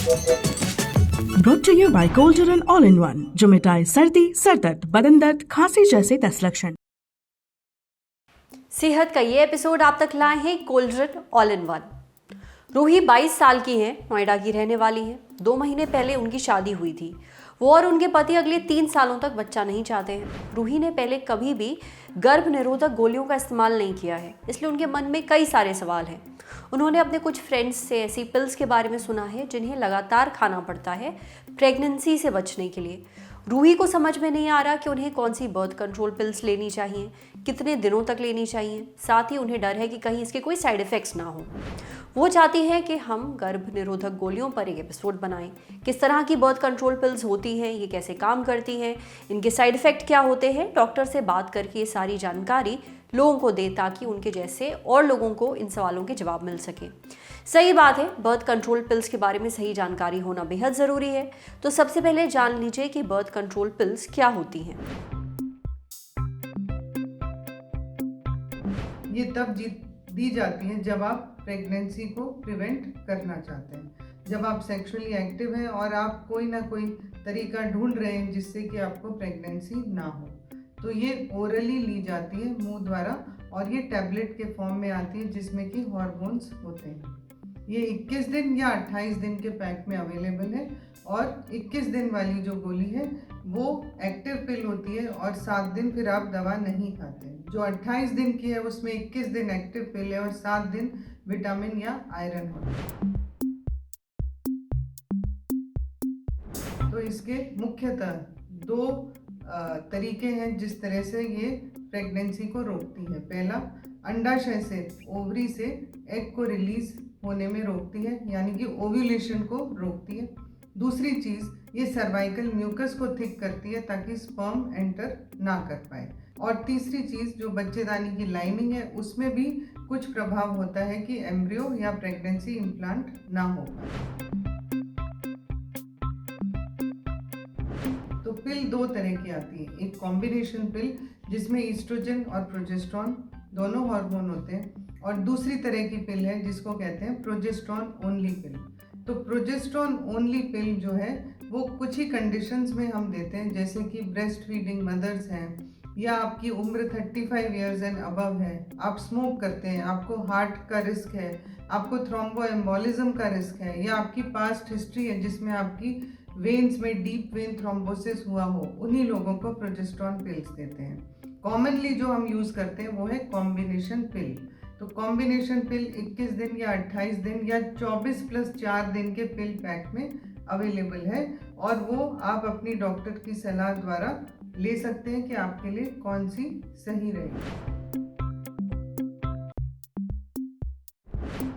Brought to you by Golden All-in-One, जो मिटाए सर्दी, सरदर्द, बदन दर्द, खांसी जैसे 10 लक्षण। सेहत का ये एपिसोड आप तक लाए हैं cauldron all in one. Ruhi 22 साल की हैं, नोएडा की रहने वाली हैं। 2 महीने पहले उनकी शादी हुई थी। वो और उनके पति अगले 3 सालों तक बच्चा नहीं चाहते हैं। रूही ने पहले कभी भी गर्भ निरोधक गोलियों का इस्तेमाल नहीं किया है, इसलिए उनके मन में कई सारे सवाल हैं। उन्होंने अपने कुछ फ्रेंड्स से ऐसी पिल्स के बारे में सुना है जिन्हें लगातार खाना पड़ता है प्रेगनेंसी से बचने के लिए। रूही को समझ में नहीं आ रहा कि उन्हें कौन सी बर्थ कंट्रोल पिल्स लेनी चाहिए, कितने दिनों तक लेनी चाहिए। साथ ही उन्हें डर है कि कहीं इसके कोई साइड इफ़ेक्ट्स ना हो। वो चाहती हैं कि हम गर्भ निरोधक गोलियों पर एक एपिसोड बनाएं। किस तरह की बर्थ कंट्रोल पिल्स होती हैं, ये कैसे काम करती हैं, इनके साइड इफ़ेक्ट क्या होते हैं, डॉक्टर से बात करके ये सारी जानकारी लोगों को दे ताकि उनके जैसे और लोगों को इन सवालों के जवाब मिल सके। सही बात है, बर्थ कंट्रोल पिल्स के बारे में सही जानकारी होना बेहद ज़रूरी है। तो सबसे पहले जान लीजिए कि बर्थ कंट्रोल पिल्स क्या होती हैं। ये तब दी जाती हैं जब आप प्रेगनेंसी को प्रिवेंट करना चाहते हैं, जब आप सेक्सुअली एक्टिव हैं और आप कोई ना कोई तरीका ढूंढ रहे हैं जिससे कि आपको प्रेगनेंसी ना हो। तो ये ओरली ली जाती है मुंह द्वारा और ये टैबलेट के फॉर्म में आती है जिसमें कि हार्मोन्स होते हैं। ये 21 दिन या 28 दिन के पैक में अवेलेबल है और 21 दिन वाली जो गोली है वो एक्टिव पिल होती है और 7 दिन फिर आप दवा नहीं खाते। जो 28 दिन की है उसमें 21 दिन एक्टिव पिल है और 7 दिन विटामिन या आयरन होता है। तो इसके मुख्यतः 2 तरीके हैं जिस तरह से ये प्रेगनेंसी को रोकती है। पहला, अंडाशय से, ओवरी से एग को रिलीज होने में रोकती है, यानी कि ओव्यूलेशन को रोकती है। दूसरी चीज़, ये सर्वाइकल म्यूकस को थिक करती है ताकि स्पर्म एंटर ना कर पाए। और तीसरी चीज़, जो बच्चेदानी की लाइनिंग है उसमें भी कुछ प्रभाव होता है कि एम्ब्रियो या प्रेगनेंसी इम्प्लांट ना हो पाए। तो पिल 2 तरह की आती है। एक कॉम्बिनेशन पिल जिसमें ईस्ट्रोजन और प्रोजेस्टेरॉन दोनों हार्मोन होते हैं, और दूसरी तरह की पिल है जिसको कहते हैं प्रोजेस्टेरॉन ओनली पिल। तो प्रोजेस्टेरॉन ओनली पिल जो है वो कुछ ही कंडीशंस में हम देते हैं, जैसे कि ब्रेस्ट फीडिंग मदर्स हैं, या आपकी उम्र 35 ईयर्स एंड अबव है, आप स्मोक करते हैं, आपको हार्ट का रिस्क है, आपको थ्रोम्बोएम्बोलिज्म का रिस्क है, या आपकी पास्ट हिस्ट्री है जिसमें आपकी वेन्स में डीप वेन थ्रोम्बोसिस हुआ हो, उन्हीं लोगों को प्रोजेस्टेरॉन पिल्स देते हैं। कॉमनली जो हम यूज़ करते हैं वो है कॉम्बिनेशन पिल। तो कॉम्बिनेशन पिल 21 दिन या 28 दिन या 24+4 दिन के पिल पैक में अवेलेबल है, और वो आप अपनी डॉक्टर की सलाह द्वारा ले सकते हैं कि आपके लिए कौन सी सही रहेगी।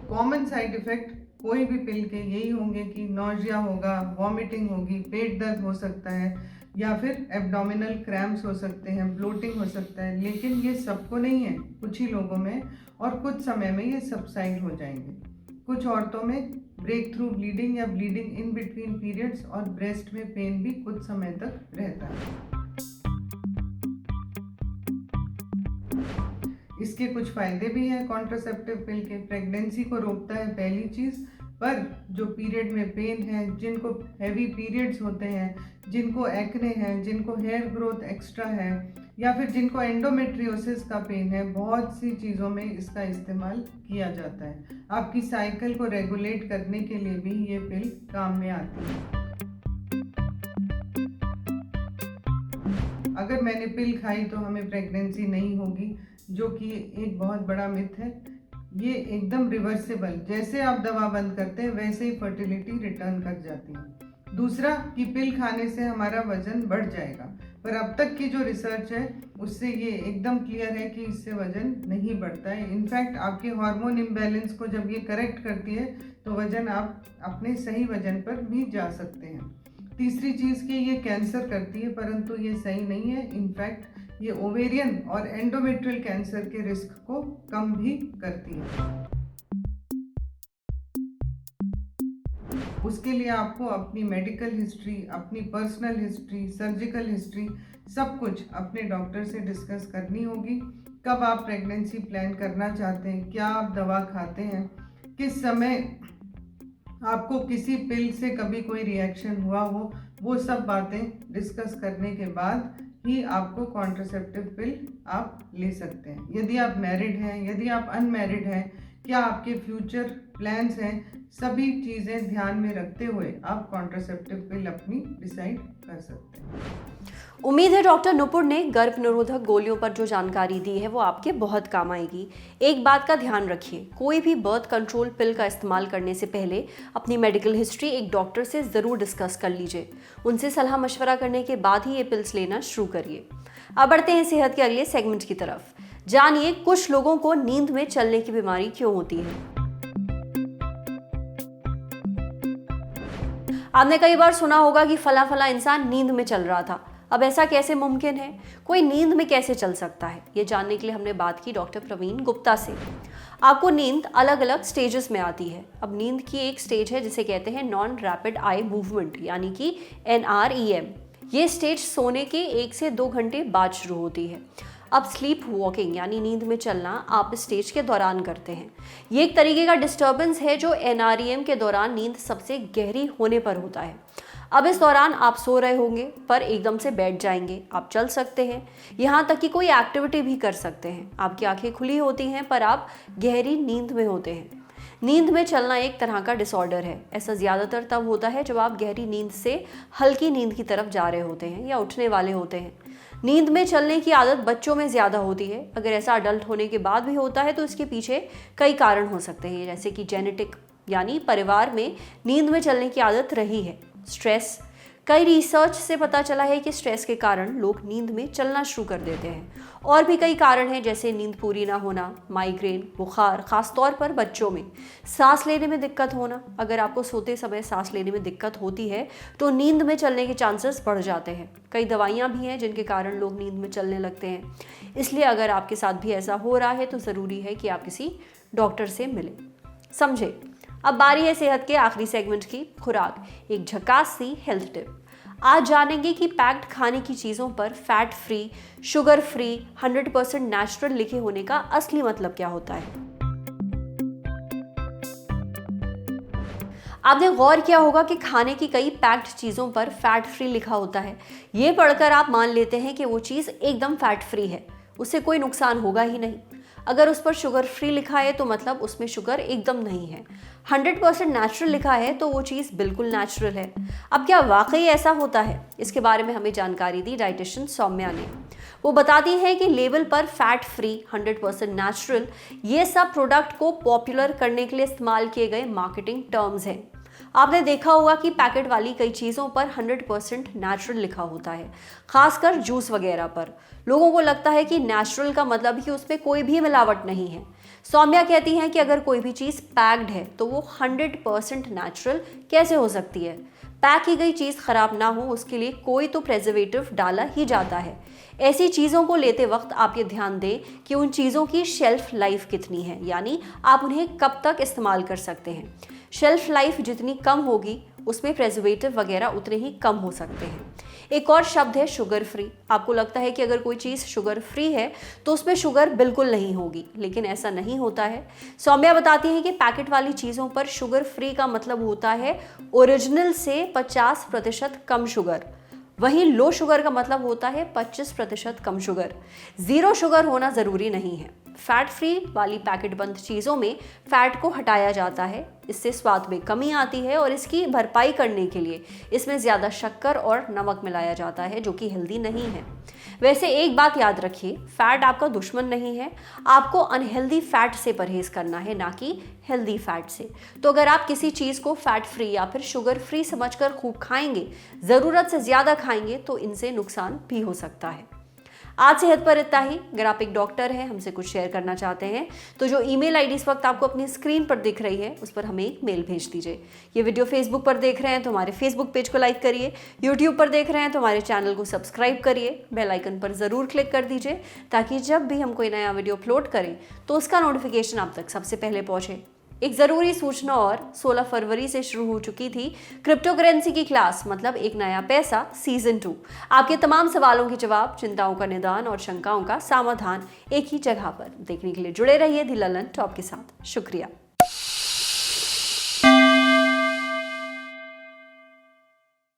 कॉमन साइड इफेक्ट कोई भी पिल के यही होंगे कि नौजिया होगा, वॉमिटिंग होगी, पेट दर्द हो सकता है, या फिर एब्डोमिनल क्रैम्प्स हो सकते हैं, ब्लोटिंग हो सकता है। लेकिन ये सबको नहीं है, कुछ ही लोगों में, और कुछ समय में ये सबसाइड हो जाएंगे। कुछ औरतों में ब्रेक थ्रू ब्लीडिंग या ब्लीडिंग इन बिटवीन पीरियड्स और ब्रेस्ट में पेन भी कुछ समय तक रहता है। इसके कुछ फायदे भी हैं कॉन्ट्रासेप्टिव पिल के। प्रेगनेंसी को रोकता है पहली चीज़, पर जो पीरियड में पेन है, जिनको हैवी पीरियड्स होते हैं, जिनको एक्ने हैं, जिनको हेयर ग्रोथ एक्स्ट्रा है, या फिर जिनको एंडोमेट्रियोसिस का पेन है, बहुत सी चीज़ों में इसका इस्तेमाल किया जाता है। आपकी साइकिल को रेगुलेट करने के लिए भी ये पिल काम में आती है। अगर मैंने पिल खाई तो हमें प्रेगनेंसी नहीं होगी, जो कि एक बहुत बड़ा मिथ है। ये एकदम रिवर्सेबल, जैसे आप दवा बंद करते हैं वैसे ही फर्टिलिटी रिटर्न कर जाती है। दूसरा कि पिल खाने से हमारा वजन बढ़ जाएगा, पर अब तक की जो रिसर्च है उससे ये एकदम क्लियर है कि इससे वजन नहीं बढ़ता है। इनफैक्ट आपके हार्मोन इम्बैलेंस को जब ये करेक्ट करती है तो वजन आप अपने सही वजन पर भी जा सकते हैं। तीसरी चीज़ कि ये कैंसर करती है, परंतु ये सही नहीं है। इनफैक्ट ये ओवेरियन और एंडोमेट्रियल कैंसर के रिस्क को कम भी करती है। उसके लिए आपको अपनी मेडिकल हिस्ट्री, अपनी पर्सनल हिस्ट्री, सर्जिकल हिस्ट्री, सब कुछ अपने डॉक्टर से डिस्कस करनी होगी। कब आप प्रेगनेंसी प्लान करना चाहते हैं, क्या आप दवा खाते हैं, किस समय आपको किसी पिल से कभी कोई रिएक्शन हुआ हो, वो सब बातें डिस्कस करने के बाद ही आपको कॉन्ट्रासेप्टिव पिल आप ले सकते हैं। यदि आप मैरिड हैं, यदि आप अनमैरिड हैं, क्या आपके फ्यूचर प्लान्स हैं, सभी चीज़ें ध्यान में रखते हुए आप कॉन्ट्रासेप्टिव पिल अपनी डिसाइड कर सकते हैं। उम्मीद है डॉक्टर नुपुर ने गर्भ निरोधक गोलियों पर जो जानकारी दी है वो आपके बहुत काम आएगी। एक बात का ध्यान रखिए, कोई भी बर्थ कंट्रोल पिल का इस्तेमाल करने से पहले अपनी मेडिकल हिस्ट्री एक डॉक्टर से ज़रूर डिस्कस कर लीजिए। उनसे सलाह मशवरा करने के बाद ही ये पिल्स लेना शुरू करिए। अब बढ़ते हैं सेहत के अगले सेगमेंट की तरफ। जानिए कुछ लोगों को नींद में चलने की बीमारी क्यों होती है। आपने कई बार सुना होगा कि फला फला इंसान नींद में चल रहा था। अब ऐसा कैसे मुमकिन है? कोई नींद में कैसे चल सकता है? ये जानने के लिए हमने बात की डॉक्टर प्रवीण गुप्ता से। आपको नींद अलग अलग स्टेजेस में आती है। अब नींद की एक स्टेज है जिसे कहते हैं नॉन रैपिड आई मूवमेंट, यानी कि NREM। ये स्टेज सोने के 1 से 2 घंटे बाद शुरू होती है। अब स्लीप वॉकिंग यानी नींद में चलना आप इस स्टेज के दौरान करते हैं। ये एक तरीके का डिस्टर्बेंस है जो NREM के दौरान नींद सबसे गहरी होने पर होता है। अब इस दौरान आप सो रहे होंगे पर एकदम से बैठ जाएंगे, आप चल सकते हैं, यहाँ तक कि कोई एक्टिविटी भी कर सकते हैं। आपकी आंखें खुली होती हैं पर आप गहरी नींद में होते हैं। नींद में चलना एक तरह का डिसऑर्डर है। ऐसा ज़्यादातर तब होता है जब आप गहरी नींद से हल्की नींद की तरफ जा रहे होते हैं या उठने वाले होते हैं। नींद में चलने की आदत बच्चों में ज़्यादा होती है। अगर ऐसा अडल्ट होने के बाद भी होता है तो इसके पीछे कई कारण हो सकते हैं, जैसे कि जेनेटिक यानी परिवार में नींद में चलने की आदत रही है। स्ट्रेस, कई रिसर्च से पता चला है कि स्ट्रेस के कारण लोग नींद में चलना शुरू कर देते हैं। और भी कई कारण हैं जैसे नींद पूरी ना होना, माइग्रेन, बुखार, खासतौर पर बच्चों में, सांस लेने में दिक्कत होना। अगर आपको सोते समय सांस लेने में दिक्कत होती है तो नींद में चलने के चांसेस बढ़ जाते हैं। कई दवाइयाँ भी हैं जिनके कारण लोग नींद में चलने लगते हैं। इसलिए अगर आपके साथ भी ऐसा हो रहा है तो ज़रूरी है कि आप किसी डॉक्टर से मिलें। समझे। अब बारी है सेहत के आखिरी सेगमेंट की, खुराक, एक झकास सी हेल्थ टिप। आज जानेंगे कि पैक्ड खाने की चीज़ों पर fat free, sugar free, 100% natural लिखे होने का असली मतलब क्या होता है। आपने गौर किया होगा कि खाने की कई पैक्ड चीज़ों पर फैट फ्री लिखा होता है। ये पढ़कर आप मान लेते हैं कि वो चीज़ एकदम फैट फ्री है, उससे कोई नुकसान होगा ही नहीं। अगर उस पर शुगर फ्री लिखा है तो मतलब उसमें शुगर एकदम नहीं है। 100% नेचुरल लिखा है तो वो चीज़ बिल्कुल नेचुरल है। अब क्या वाकई ऐसा होता है? इसके बारे में हमें जानकारी दी डाइटिशियन सौम्या ने। वो बताती हैं कि लेबल पर फैट फ्री, 100% नेचुरल, ये सब प्रोडक्ट को पॉपुलर करने के लिए इस्तेमाल किए गए मार्केटिंग टर्म्स हैं। आपने देखा होगा कि पैकेट वाली कई चीज़ों पर 100% नेचुरल लिखा होता है, खासकर जूस वगैरह पर। लोगों को लगता है कि नेचुरल का मतलब कि उसमें कोई भी मिलावट नहीं है। सौम्या कहती हैं कि अगर कोई भी चीज़ पैक्ड है तो वो 100% नेचुरल कैसे हो सकती है। पैक की गई चीज़ ख़राब ना हो उसके लिए कोई तो प्रिजर्वेटिव डाला ही जाता है। ऐसी चीज़ों को लेते वक्त आप ये ध्यान दें कि उन चीज़ों की शेल्फ लाइफ कितनी है, यानी आप उन्हें कब तक इस्तेमाल कर सकते हैं। शेल्फ लाइफ जितनी कम होगी उसमें प्रिजर्वेटिव वगैरह उतने ही कम हो सकते हैं। एक और शब्द है शुगर फ्री। आपको लगता है कि अगर कोई चीज़ शुगर फ्री है तो उसमें शुगर बिल्कुल नहीं होगी, लेकिन ऐसा नहीं होता है। सौम्या बताती है कि पैकेट वाली चीज़ों पर शुगर फ्री का मतलब होता है ओरिजिनल से 50% कम शुगर। वहीं लो शुगर का मतलब होता है 25% कम शुगर। ज़ीरो शुगर होना ज़रूरी नहीं है। फैट फ्री वाली पैकेट बंद चीज़ों में फैट को हटाया जाता है, इससे स्वाद में कमी आती है और इसकी भरपाई करने के लिए इसमें ज़्यादा शक्कर और नमक मिलाया जाता है जो कि हेल्दी नहीं है। वैसे एक बात याद रखिए, फैट आपका दुश्मन नहीं है। आपको अनहेल्दी फैट से परहेज करना है, ना कि हेल्दी फैट से। तो अगर आप किसी चीज़ को फैट फ्री या फिर शुगर फ्री समझकर खूब खाएंगे, ज़रूरत से ज़्यादा खाएंगे, तो इनसे नुकसान भी हो सकता है। आज सेहत पर इतना ही। अगर आप एक डॉक्टर हैं, हमसे कुछ शेयर करना चाहते हैं तो जो ईमेल आईडी इस वक्त आपको अपनी स्क्रीन पर दिख रही है उस पर हमें एक मेल भेज दीजिए। ये वीडियो फेसबुक पर देख रहे हैं तो हमारे फेसबुक पेज को लाइक करिए, यूट्यूब पर देख रहे हैं तो हमारे चैनल को सब्सक्राइब करिए, बेल आइकन पर ज़रूर क्लिक कर दीजिए ताकि जब भी हम कोई नया वीडियो अपलोड करें तो उसका नोटिफिकेशन आप तक सबसे पहले पहुँचे। एक ज़रूरी सूचना और, 16 फरवरी से शुरू हो चुकी थी क्रिप्टो करेंसी की क्लास, मतलब एक नया पैसा सीजन 2। आपके तमाम सवालों के जवाब, चिंताओं का निदान और शंकाओं का समाधान एक ही जगह पर। देखने के लिए जुड़े रहिए दी ललन टॉप के साथ। शुक्रिया।